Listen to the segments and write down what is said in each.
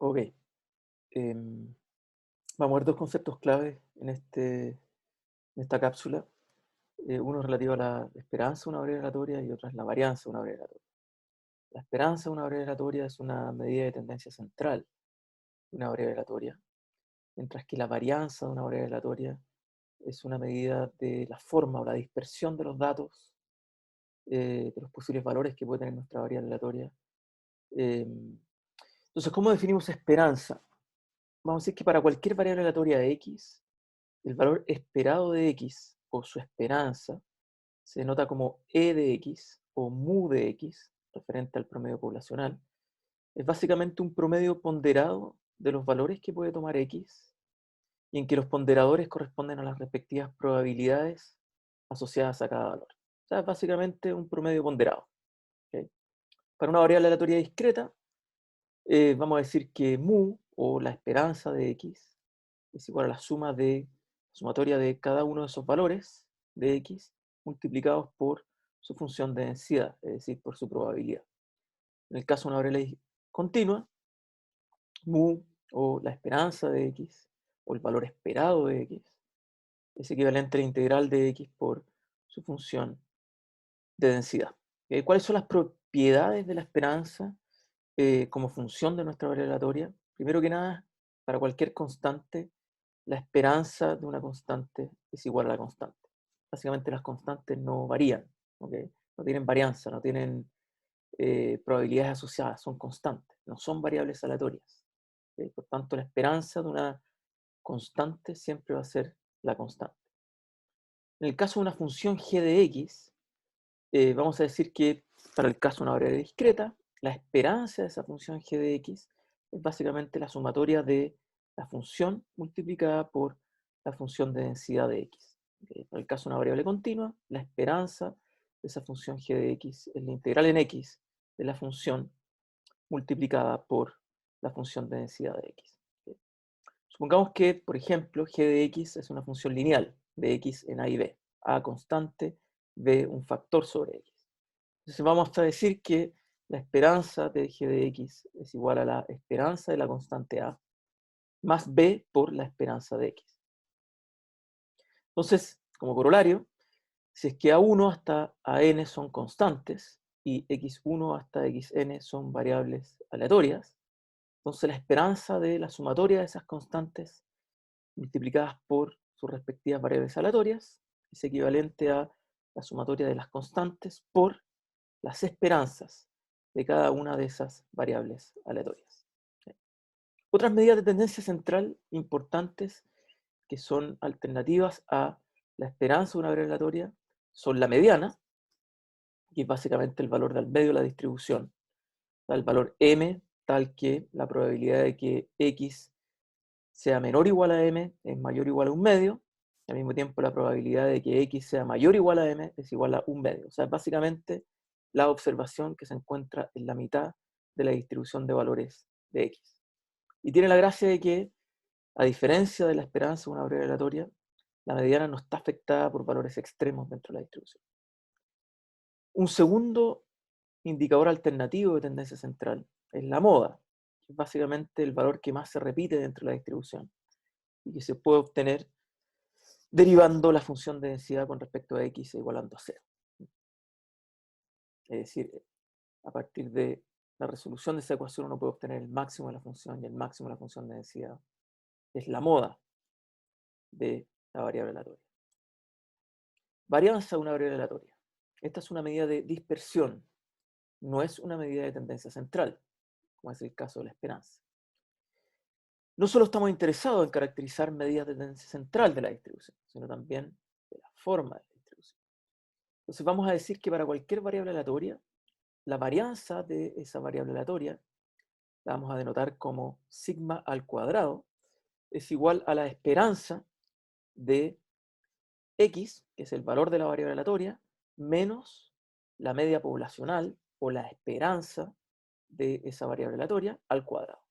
Ok. Vamos a ver dos conceptos claves en esta cápsula. Uno es relativo a la esperanza de una variable aleatoria y otro es la varianza de una variable aleatoria. La esperanza de una variable aleatoria es una medida de tendencia central de una variable aleatoria, mientras que la varianza de una variable aleatoria es una medida de la forma o la dispersión de los datos, de los posibles valores que puede tener nuestra variable aleatoria. Entonces, ¿cómo definimos esperanza? Vamos a decir que para cualquier variable aleatoria de x, el valor esperado de x o su esperanza se denota como e de x o mu de x, referente al promedio poblacional. Es básicamente un promedio ponderado de los valores que puede tomar x y en que los ponderadores corresponden a las respectivas probabilidades asociadas a cada valor. O sea, es básicamente un promedio ponderado. ¿Ok? Para una variable aleatoria discreta, vamos a decir que mu, o la esperanza de x, es igual a la sumatoria de cada uno de esos valores de x multiplicados por su función de densidad, es decir, por su probabilidad. En el caso de una variable continua, mu, o la esperanza de x, o el valor esperado de x, es equivalente a la integral de x por su función de densidad. ¿Cuáles son las propiedades de la esperanza como función de nuestra variable aleatoria? Primero que nada, para cualquier constante, la esperanza de una constante es igual a la constante. Básicamente las constantes no varían, ¿ok? No tienen varianza, no tienen probabilidades asociadas, son constantes, no son variables aleatorias. ¿Ok? Por tanto, la esperanza de una constante siempre va a ser la constante. En el caso de una función g de x, vamos a decir que para el caso de una variable discreta, la esperanza de esa función g de x es básicamente la sumatoria de la función multiplicada por la función de densidad de x. Para el caso de una variable continua, la esperanza de esa función g de x es la integral en x de la función multiplicada por la función de densidad de x. Supongamos que, por ejemplo, g de x es una función lineal de x en a y b. A constante, b un factor sobre x. Entonces vamos a decir que la esperanza de g de x es igual a la esperanza de la constante a más b por la esperanza de x. Entonces, como corolario, si es que a1 hasta an son constantes y x1 hasta xn son variables aleatorias, entonces la esperanza de la sumatoria de esas constantes multiplicadas por sus respectivas variables aleatorias es equivalente a la sumatoria de las constantes por las esperanzas de cada una de esas variables aleatorias. Otras medidas de tendencia central importantes que son alternativas a la esperanza de una variable aleatoria son la mediana, que es básicamente el valor del medio de la distribución, el valor m, tal que la probabilidad de que x sea menor o igual a m es mayor o igual a un medio, y al mismo tiempo la probabilidad de que x sea mayor o igual a m es igual a un medio. O sea, es básicamente la observación que se encuentra en la mitad de la distribución de valores de x. Y tiene la gracia de que, a diferencia de la esperanza de una variable aleatoria, la mediana no está afectada por valores extremos dentro de la distribución. Un segundo indicador alternativo de tendencia central es la moda, que es básicamente el valor que más se repite dentro de la distribución y que se puede obtener derivando la función de densidad con respecto a x igualando a 0. Es decir, a partir de la resolución de esa ecuación uno puede obtener el máximo de la función y el máximo de la función de densidad. Es la moda de la variable aleatoria. Varianza de una variable aleatoria. Esta es una medida de dispersión, no es una medida de tendencia central, como es el caso de la esperanza. No solo estamos interesados en caracterizar medidas de tendencia central de la distribución, sino también de la forma de la distribución. Entonces vamos a decir que para cualquier variable aleatoria, la varianza de esa variable aleatoria la vamos a denotar como sigma al cuadrado, es igual a la esperanza de x, que es el valor de la variable aleatoria, menos la media poblacional o la esperanza de esa variable aleatoria al cuadrado.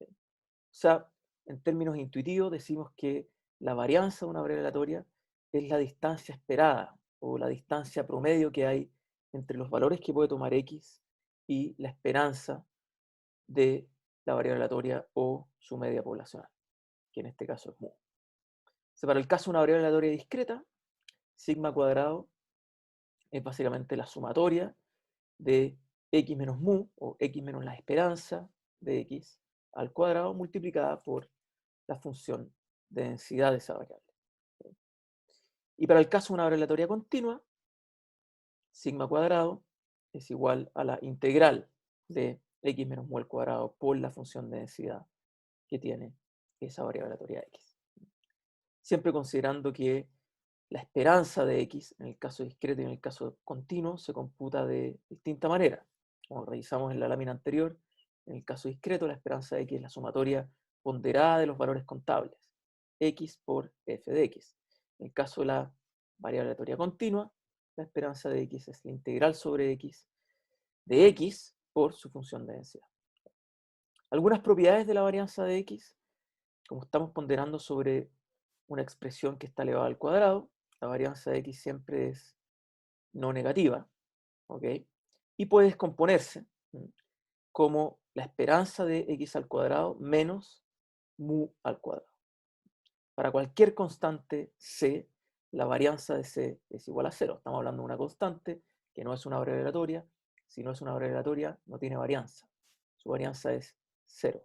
O sea, en términos intuitivos decimos que la varianza de una variable aleatoria es la distancia esperada o la distancia promedio que hay entre los valores que puede tomar x y la esperanza de la variable aleatoria o su media poblacional, que en este caso es mu. Entonces, para el caso de una variable aleatoria discreta, sigma cuadrado es básicamente la sumatoria de x menos mu, o x menos la esperanza de x al cuadrado, multiplicada por la función de densidad de esa variable. Y para el caso de una variable aleatoria continua, sigma cuadrado es igual a la integral de x menos mu al cuadrado por la función de densidad que tiene esa variable aleatoria x. Siempre considerando que la esperanza de x, en el caso discreto y en el caso continuo, se computa de distinta manera. Como revisamos en la lámina anterior, en el caso discreto, la esperanza de x es la sumatoria ponderada de los valores contables, x por f de x. En el caso de la variable aleatoria continua, la esperanza de x es la integral sobre x de x por su función de densidad. Algunas propiedades de la varianza de x, como estamos ponderando sobre una expresión que está elevada al cuadrado, la varianza de x siempre es no negativa, ¿ok? Y puede descomponerse como la esperanza de x al cuadrado menos mu al cuadrado. Para cualquier constante c, la varianza de c es igual a 0. Estamos hablando de una constante que no es una variable aleatoria. Si no es una variable aleatoria, no tiene varianza. Su varianza es 0.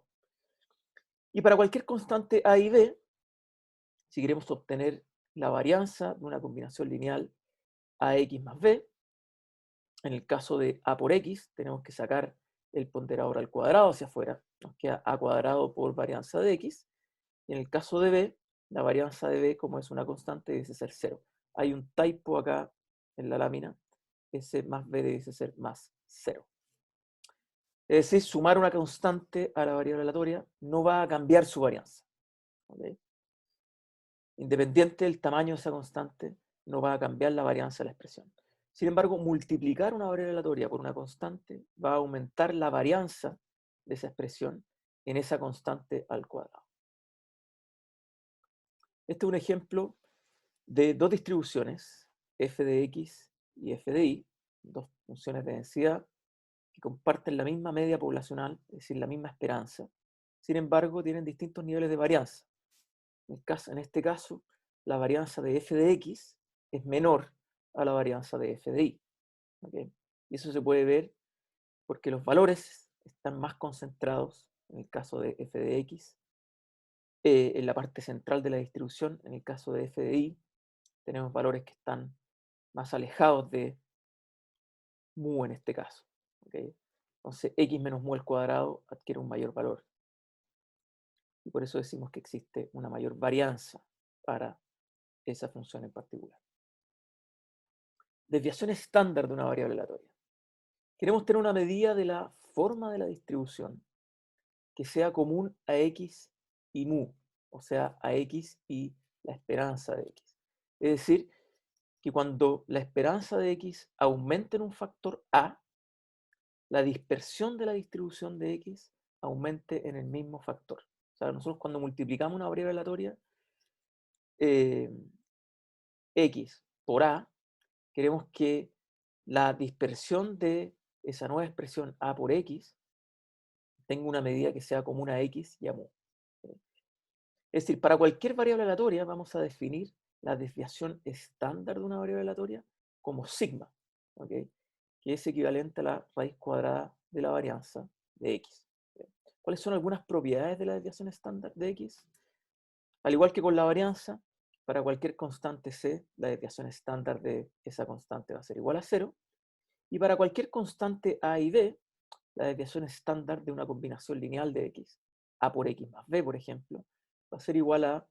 Y para cualquier constante a y b, si queremos obtener la varianza de una combinación lineal ax más b, en el caso de a por x, tenemos que sacar el ponderador al cuadrado hacia afuera. Nos queda a cuadrado por varianza de x. Y en el caso de b, la varianza de b, como es una constante, debe ser 0. Hay un typo acá en la lámina. S más b debe ser más 0. Es decir, sumar una constante a la variable aleatoria no va a cambiar su varianza. ¿Okay? Independiente del tamaño de esa constante, no va a cambiar la varianza de la expresión. Sin embargo, multiplicar una variable aleatoria por una constante va a aumentar la varianza de esa expresión en esa constante al cuadrado. Este es un ejemplo de dos distribuciones, f de x y f de y, dos funciones de densidad que comparten la misma media poblacional, es decir, la misma esperanza. Sin embargo, tienen distintos niveles de varianza. En este caso, la varianza de f de x es menor a la varianza de f de y. ¿Okay? Y eso se puede ver porque los valores están más concentrados, en el caso de f de x, en la parte central de la distribución. En el caso de f de y, tenemos valores que están más alejados de mu en este caso. ¿Okay? Entonces, x menos mu al cuadrado adquiere un mayor valor. Y por eso decimos que existe una mayor varianza para esa función en particular. Desviación estándar de una variable aleatoria. Queremos tener una medida de la forma de la distribución que sea común a x y mu, o sea, a x y la esperanza de x. Es decir, que cuando la esperanza de x aumente en un factor a, la dispersión de la distribución de x aumente en el mismo factor. O sea, nosotros cuando multiplicamos una variable aleatoria, x por a, queremos que la dispersión de esa nueva expresión a por x tenga una medida que sea común a x y a mu. Es decir, para cualquier variable aleatoria vamos a definir la desviación estándar de una variable aleatoria como sigma, ¿okay? Que es equivalente a la raíz cuadrada de la varianza de x. ¿Cuáles son algunas propiedades de la desviación estándar de x? Al igual que con la varianza, para cualquier constante c, la desviación estándar de esa constante va a ser igual a 0. Y para cualquier constante a y b, la desviación estándar de una combinación lineal de x, a por x más b, por ejemplo, va a ser igual a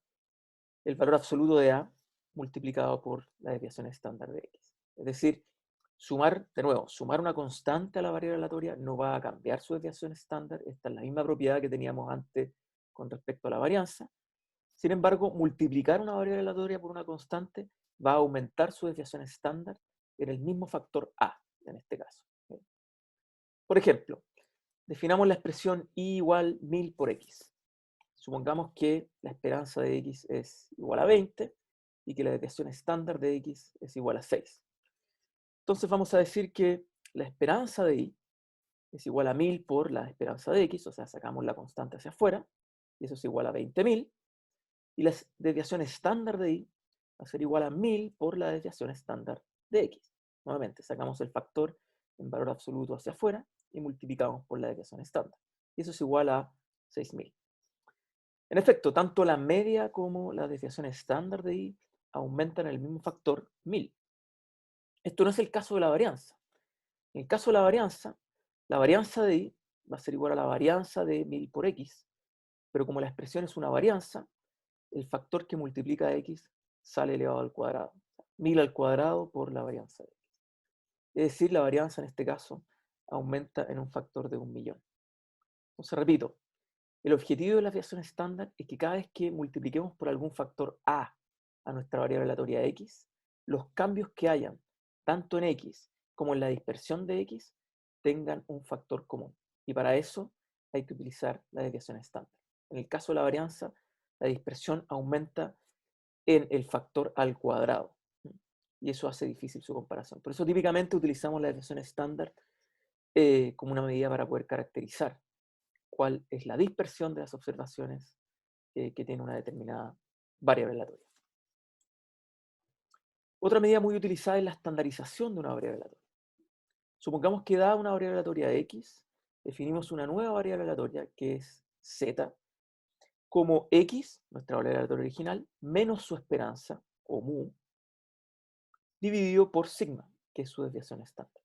el valor absoluto de a multiplicado por la desviación estándar de x. Es decir, sumar una constante a la variable aleatoria no va a cambiar su desviación estándar. Esta es la misma propiedad que teníamos antes con respecto a la varianza. Sin embargo, multiplicar una variable aleatoria por una constante va a aumentar su desviación estándar en el mismo factor a, en este caso. Por ejemplo, definamos la expresión y igual 1000 por x. Supongamos que la esperanza de x es igual a 20 y que la desviación estándar de x es igual a 6. Entonces vamos a decir que la esperanza de y es igual a 1000 por la esperanza de X, o sea, sacamos la constante hacia afuera, y eso es igual a 20.000, y la desviación estándar de Y va a ser igual a 1000 por la desviación estándar de X. Nuevamente, sacamos el factor en valor absoluto hacia afuera y multiplicamos por la desviación estándar. Y eso es igual a 6000. En efecto, tanto la media como la desviación estándar de Y aumentan el mismo factor 1000. Esto no es el caso de la varianza. En el caso de la varianza de Y va a ser igual a la varianza de 1000 por X, pero como la expresión es una varianza, el factor que multiplica a X sale elevado al cuadrado. 1000 al cuadrado por la varianza de X. Es decir, la varianza en este caso aumenta en un factor de 1.000.000. Entonces, repito, el objetivo de la desviación estándar es que cada vez que multipliquemos por algún factor a nuestra variable aleatoria X, los cambios que hayan, tanto en X como en la dispersión de X, tengan un factor común. Y para eso hay que utilizar la desviación estándar. En el caso de la varianza, la dispersión aumenta en el factor al cuadrado. Y eso hace difícil su comparación. Por eso típicamente utilizamos la desviación estándar como una medida para poder caracterizar cuál es la dispersión de las observaciones que tiene una determinada variable aleatoria. Otra medida muy utilizada es la estandarización de una variable aleatoria. Supongamos que dada una variable aleatoria X, definimos una nueva variable aleatoria que es Z, como X, nuestra variable aleatoria original, menos su esperanza, o mu, dividido por sigma, que es su desviación estándar.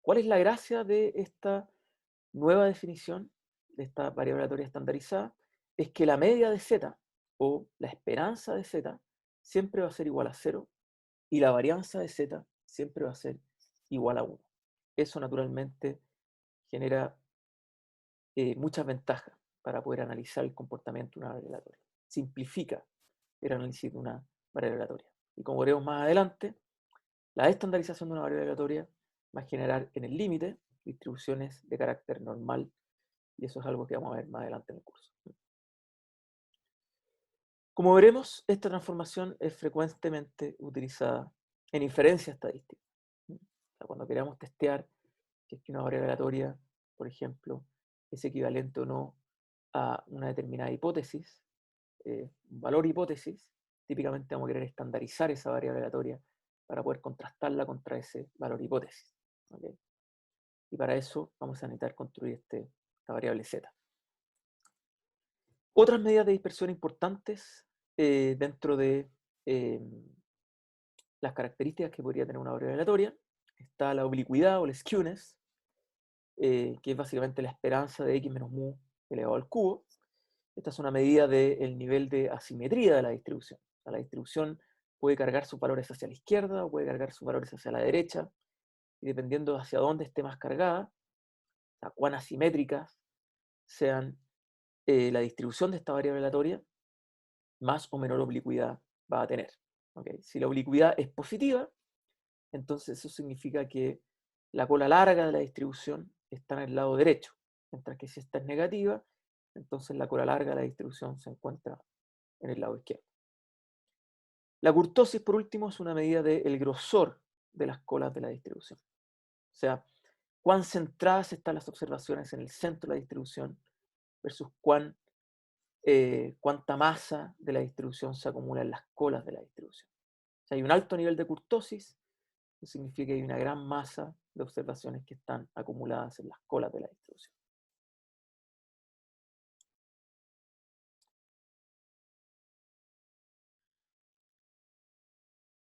¿Cuál es la gracia de esta nueva definición, de esta variable aleatoria estandarizada? Es que la media de Z, o la esperanza de Z, siempre va a ser igual a 0, y la varianza de Z siempre va a ser igual a 1. Eso naturalmente genera muchas ventajas para poder analizar el comportamiento de una variable aleatoria. Simplifica el análisis de una variable aleatoria. Y como veremos más adelante, la estandarización de una variable aleatoria va a generar en el límite distribuciones de carácter normal, y eso es algo que vamos a ver más adelante en el curso. Como veremos, esta transformación es frecuentemente utilizada en inferencia estadística. O sea, cuando queramos testear si es que una variable aleatoria, por ejemplo, es equivalente o no a una determinada hipótesis, un valor hipótesis, típicamente vamos a querer estandarizar esa variable aleatoria para poder contrastarla contra ese valor hipótesis. ¿Okay? Y para eso vamos a necesitar construir esta variable z. Otras medidas de dispersión importantes dentro de las características que podría tener una variable aleatoria está la oblicuidad o la skewness, que es básicamente la esperanza de x menos mu elevado al cubo. Esta es una medida del nivel de asimetría de la distribución. O sea, la distribución puede cargar sus valores hacia la izquierda o puede cargar sus valores hacia la derecha, y dependiendo hacia dónde esté más cargada, o sea, cuán asimétricas sean la distribución de esta variable aleatoria, más o menor oblicuidad va a tener. ¿Okay? Si la oblicuidad es positiva, entonces eso significa que la cola larga de la distribución está en el lado derecho, mientras que si esta es negativa, entonces la cola larga de la distribución se encuentra en el lado izquierdo. La kurtosis, por último, es una medida del grosor de las colas de la distribución. O sea, cuán centradas están las observaciones en el centro de la distribución versus cuánta masa de la distribución se acumula en las colas de la distribución. Si hay un alto nivel de kurtosis, eso significa que hay una gran masa de observaciones que están acumuladas en las colas de la distribución.